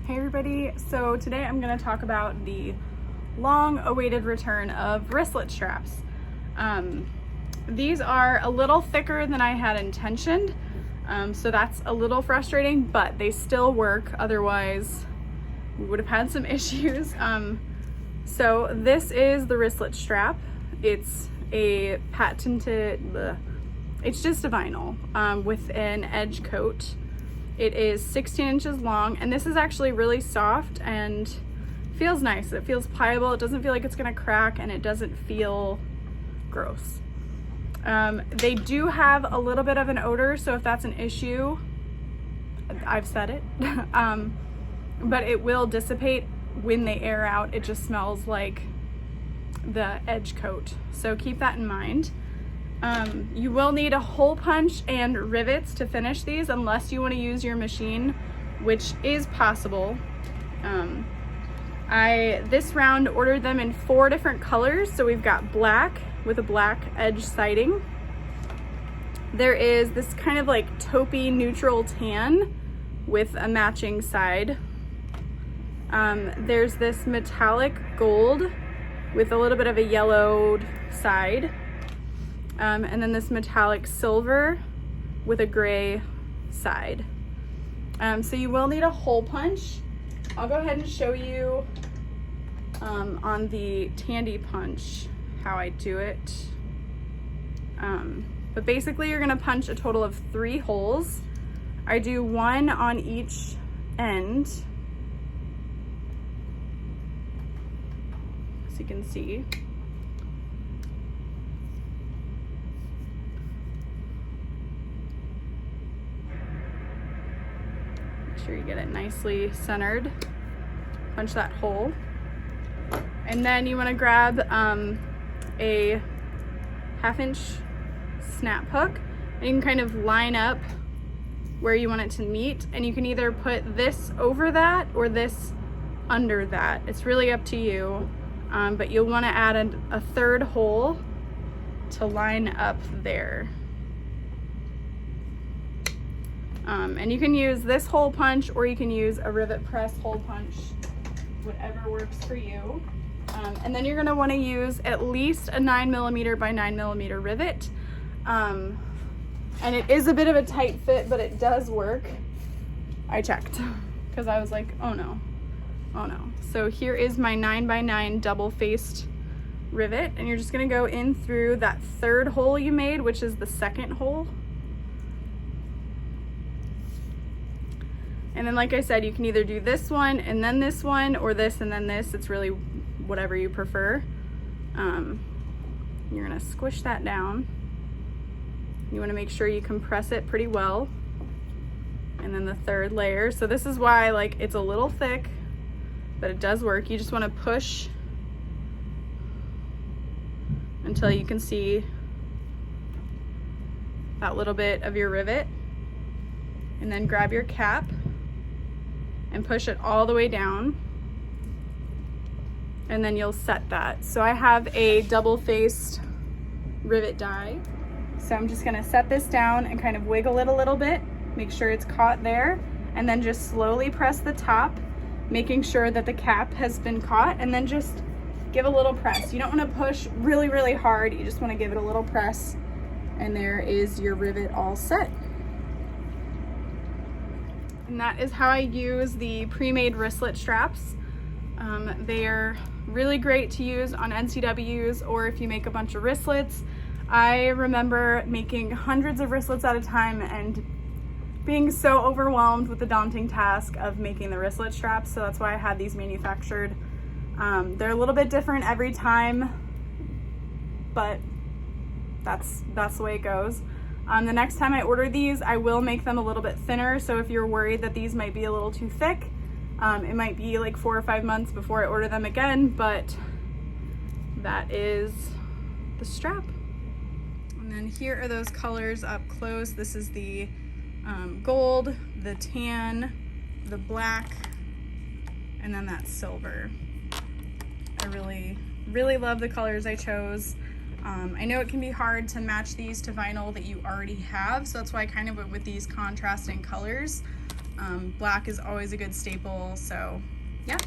Hey everybody, so today I'm going to talk about the long-awaited return of wristlet straps. These are a little thicker than I had intentioned, so that's a little frustrating, but they still work, otherwise we would have had some issues. So this is the wristlet strap. It's a patented, it's just a vinyl with an edge coat. It is 16 inches long, and this is actually really soft and feels nice. It feels pliable. It doesn't feel like it's gonna crack, and it doesn't feel gross. They do have a little bit of an odor, so if that's an issue, I've said it, but it will dissipate when they air out. It just smells like the edge coat, so keep that in mind. You will need a hole punch and rivets to finish these unless you want to use your machine, which is possible. I this round ordered them in 4 different colors. So we've got black with a black edge siding. There is this kind of like taupey neutral tan with a matching side. There's this metallic gold with a little bit of a yellowed side. And then this metallic silver with a gray side. So you will need a hole punch. I'll go ahead and show you on the Tandy punch how I do it. But basically you're gonna punch a total of 3 holes. I do 1 on each end, so you can see. Make sure you get it nicely centered. Punch that hole. And then you want to grab a 1/2-inch snap hook, and you can kind of line up where you want it to meet, and you can either put this over that or this under that. It's really up to you, but you'll want to add a 3rd hole to line up there. And you can use this hole punch, or you can use a rivet press hole punch, whatever works for you. And then you're gonna wanna use at least a 9mm by 9mm rivet. And it is a bit of a tight fit, but it does work. I checked, because I was like, oh no. So here is my 9x9 double-faced rivet, and you're just gonna go in through that 3rd hole you made, which is the 2nd hole. And then, like I said, you can either do this one and then this one, or this and then this. It's really whatever you prefer. You're gonna squish that down. You wanna make sure you compress it pretty well. And then the 3rd layer. So this is why, like, it's a little thick, but it does work. You just wanna push until you can see that little bit of your rivet. And then grab your cap and push it all the way down, and then you'll set that. So I have a double-faced rivet die, so I'm just gonna set this down and kind of wiggle it a little bit, make sure it's caught there, and then just slowly press the top, making sure that the cap has been caught, and then just give a little press. You don't wanna push really, really hard, you just wanna give it a little press, and there is your rivet all set. And that is how I use the pre-made wristlet straps. They are really great to use on NCWs, or if you make a bunch of wristlets. I remember making hundreds of wristlets at a time and being so overwhelmed with the daunting task of making the wristlet straps, so that's why I had these manufactured. They're a little bit different every time, but that's the way it goes. The next time I order these, I will make them a little bit thinner, so if you're worried that these might be a little too thick, it might be like 4 or 5 months before I order them again, but that is the strap. And then here are those colors up close. This is the gold, the tan, the black, and then that silver. I really love the colors I chose. I know it can be hard to match these to vinyl that you already have, so that's why I kind of went with these contrasting colors. Black is always a good staple, so yeah.